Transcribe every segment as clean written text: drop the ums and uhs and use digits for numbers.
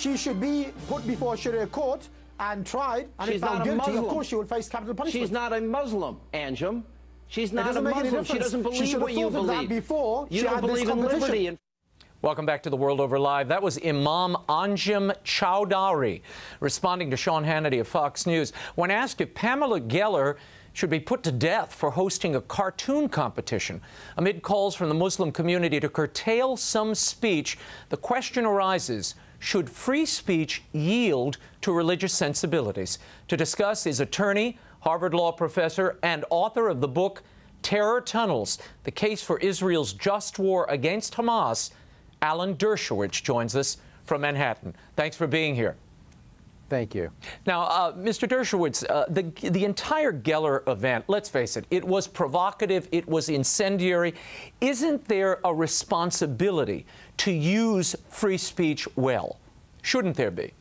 she should be put before a Sharia court and tried, and if found guilty, of course she will face capital punishment. She's not a Muslim, Anjum. She's not a Muslim. She doesn't believe what you believe. Before you don't believe in liberty. Welcome back to The World Over Live. That was Imam Anjum Chowdhury responding to Sean Hannity of Fox News when asked if Pamela Geller should be put to death for hosting a cartoon competition. Amid calls from the Muslim community to curtail some speech, the question arises, should free speech yield to religious sensibilities? To discuss is attorney, Harvard Law professor, and author of the book Terror Tunnels, The Case for Israel's Just War Against Hamas, Alan Dershowitz joins us from Manhattan. Thanks for being here. Thank you. Now, Mr. Dershowitz, the entire Geller event, let's face it, it was provocative, it was incendiary. Isn't there a responsibility to use free speech well? Shouldn't there be?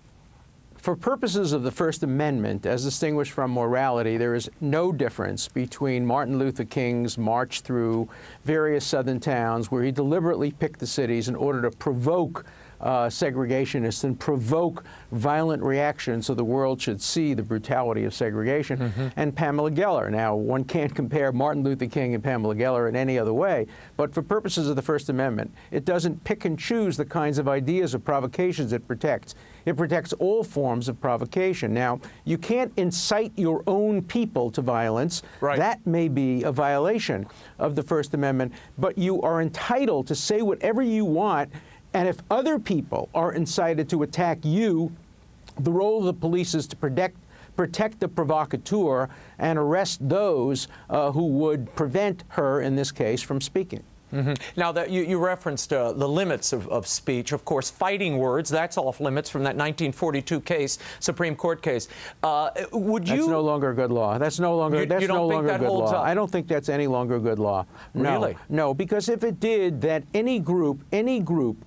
For purposes of the First Amendment, as distinguished from morality, there is no difference between Martin Luther King's march through various southern towns where he deliberately picked the cities in order to provoke segregationists and provoke violent reactions so the world should see the brutality of segregation, and Pamela Geller. Now, one can't compare Martin Luther King and Pamela Geller in any other way, but for purposes of the First Amendment, it doesn't pick and choose the kinds of ideas or provocations it protects. It protects all forms of provocation. Now, you can't incite your own people to violence. Right. That may be a violation of the First Amendment, but you are entitled to say whatever you want. And if other people are incited to attack you, the role of the police is to protect the provocateur and arrest those who would prevent her, in this case, from speaking. Now, you referenced the limits of speech. Of course, fighting words, that's off limits from that 1942 case, Supreme Court case. That's no longer a good law. That's no longer, that's no longer a good law. I don't think that's any longer a good law. No, really? No, because if it did, that any group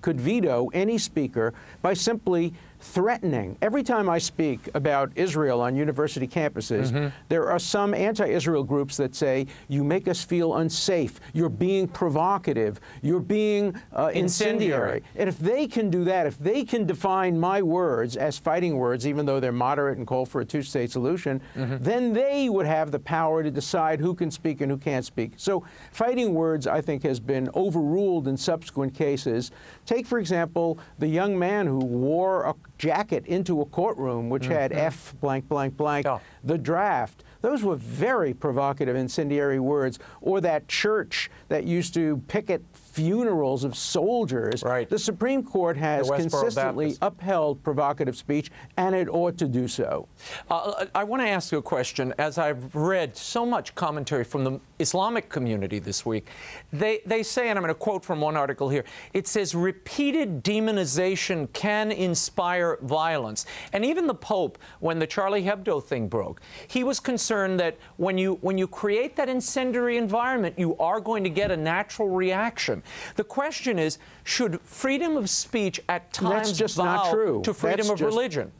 could veto any speaker by simply threatening. Every time I speak about Israel on university campuses, there are some anti-Israel groups that say, you make us feel unsafe, you're being provocative, you're being incendiary. And if they can do that, if they can define my words as fighting words, even though they're moderate and call for a two-state solution, then they would have the power to decide who can speak and who can't speak. So fighting words, I think, has been overruled in subsequent cases. Take, for example, the young man who wore a jacket into a courtroom which had F blank, blank, blank, the draft. Those were very provocative, incendiary words. Or that church that used to picket funerals of soldiers. Right. The Supreme Court has consistently upheld provocative speech, and it ought to do so. I want to ask you a question. As I've read so much commentary from the Islamic community this week, they say, and I'm going to quote from one article here, it says, repeated demonization can inspire violence. And even the Pope, when the Charlie Hebdo thing broke, he was concerned that when you create that incendiary environment, you are going to get a natural reaction. The question is, should freedom of speech at times bow to freedom of religion?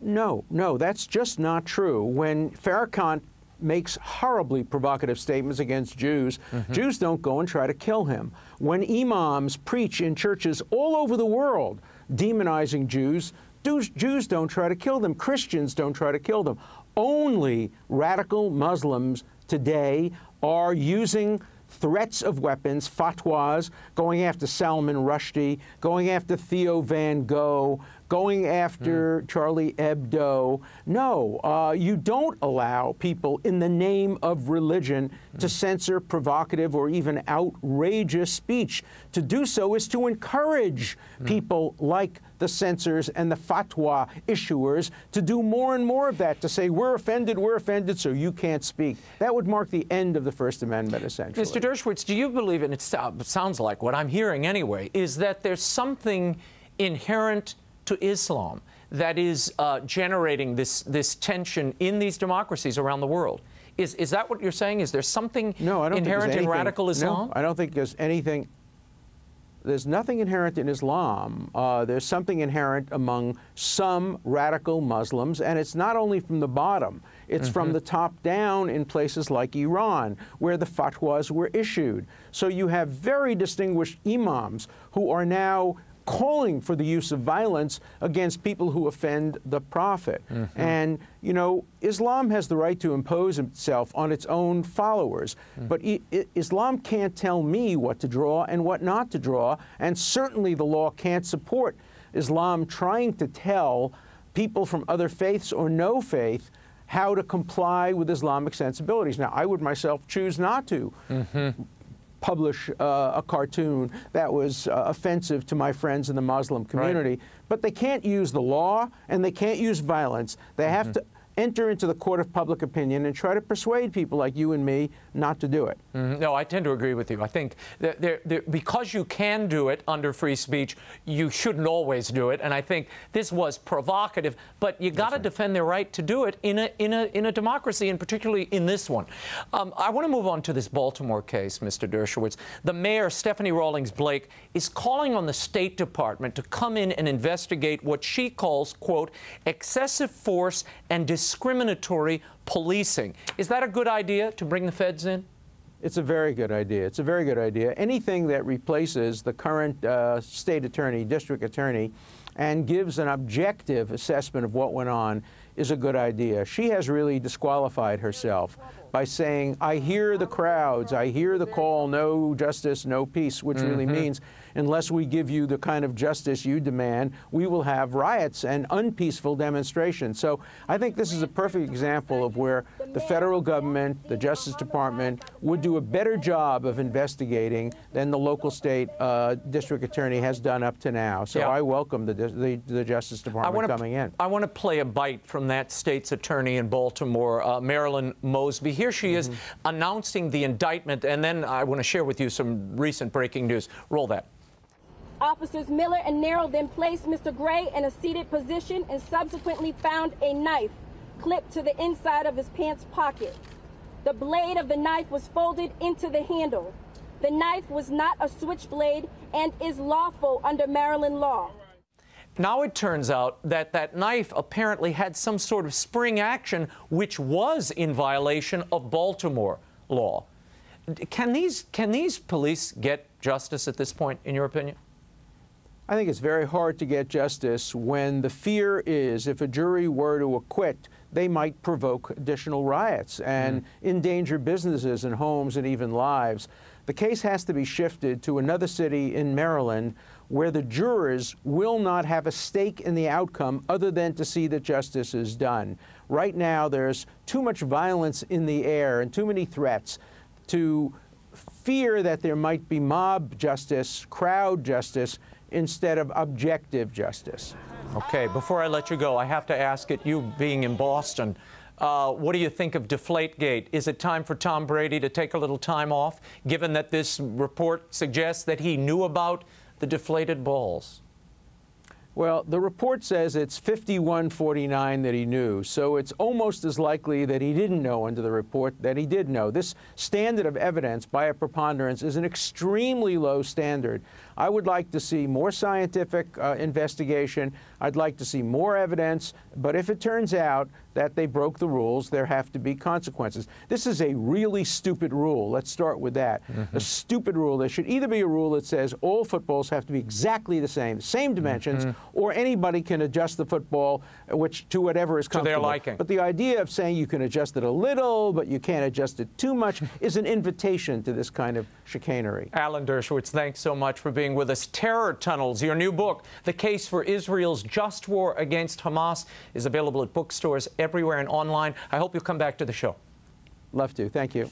No, that's just not true. When Farrakhan makes horribly provocative statements against Jews, Jews don't go and try to kill him. When imams preach in churches all over the world demonizing Jews, Jews don't try to kill them. Christians don't try to kill them. Only radical Muslims today are using threats of weapons, fatwas, going after Salman Rushdie, going after Theo Van Gogh, going after Charlie Hebdo. No, you don't allow people in the name of religion to censor provocative or even outrageous speech. To do so is to encourage people like the censors and the fatwa issuers to do more and more of that, to say, we're offended, so you can't speak. That would mark the end of the First Amendment, essentially. Mr. Dershowitz, do you believe, and it sounds like what I'm hearing anyway, is that there's something inherent to Islam that is generating this tension in these democracies around the world? Is that what you're saying? Is there something inherent in radical Islam? No, I don't think there's anything. There's nothing inherent in Islam. There's something inherent among some radical Muslims, and it's not only from the bottom. It's from the top down in places like Iran, where the fatwas were issued. So you have very distinguished imams who are now calling for the use of violence against people who offend the Prophet. And, you know, Islam has the right to impose itself on its own followers. But Islam can't tell me what to draw and what not to draw. And certainly the law can't support Islam trying to tell people from other faiths or no faith how to comply with Islamic sensibilities. Now, I would myself choose not to publish a cartoon that was offensive to my friends in the Muslim community. Right. But they can't use the law and they can't use violence. They have to enter into the court of public opinion and try to persuade people like you and me not to do it. No, I tend to agree with you. I think that because you can do it under free speech, you shouldn't always do it. And I think this was provocative, but you got to defend their right to do it in a democracy, and particularly in this one. I want to move on to this Baltimore case, Mr. Dershowitz. The mayor, Stephanie Rawlings Blake, is calling on the State Department to come in and investigate what she calls, quote, excessive force and discriminatory policing. Is that a good idea, to bring the feds in? It's a very good idea. It's a very good idea. Anything that replaces the current state attorney, district attorney, and gives an objective assessment of what went on is a good idea. She has really disqualified herself by saying, I hear the crowds, I hear the call, no justice, no peace, which really means unless we give you the kind of justice you demand, we will have riots and unpeaceful demonstrations. So I think this is a perfect example of where the federal government, the Justice Department, would do a better job of investigating than the local state district attorney has done up to now. So I welcome the Justice Department coming in. I want to play a bite from that state's attorney in Baltimore, Marilyn Mosby. Here she is announcing the indictment, and then I want to share with you some recent breaking news. Roll that. Officers Miller and Narrow then placed Mr. Gray in a seated position and subsequently found a knife clipped to the inside of his pants pocket. The blade of the knife was folded into the handle. The knife was not a switchblade and is lawful under Maryland law. Now it turns out that that knife apparently had some sort of spring action, which was in violation of Baltimore law. Can these police get justice at this point, in your opinion? I think it's very hard to get justice when the fear is if a jury were to acquit, they might provoke additional riots and endanger businesses and homes and even lives. The case has to be shifted to another city in Maryland where the jurors will not have a stake in the outcome other than to see that justice is done. Right now, there's too much violence in the air and too many threats to fear that there might be mob justice, crowd justice, instead of objective justice. Okay, before I let you go, I have to ask it, you being in Boston, what do you think of Deflategate? Is it time for Tom Brady to take a little time off, given that this report suggests that he knew about the deflated balls? Well, the report says it's 51-49 that he knew, so it's almost as likely that he didn't know under the report that he did know. This standard of evidence by a preponderance is an extremely low standard. I would like to see more scientific investigation. I'd like to see more evidence. But if it turns out that they broke the rules, there have to be consequences. This is a really stupid rule. Let's start with that. A stupid rule. There should either be a rule that says all footballs have to be exactly the same dimensions, or anybody can adjust the football to whatever is comfortable. To their liking. But the idea of saying you can adjust it a little, but you can't adjust it too much, is an invitation to this kind of chicanery. Alan Dershowitz, thanks so much for being with us. Terror Tunnels, your new book, The Case for Israel's Just War Against Hamas, is available at bookstores everywhere and online. I hope you'll come back to the show. Love to. Thank you.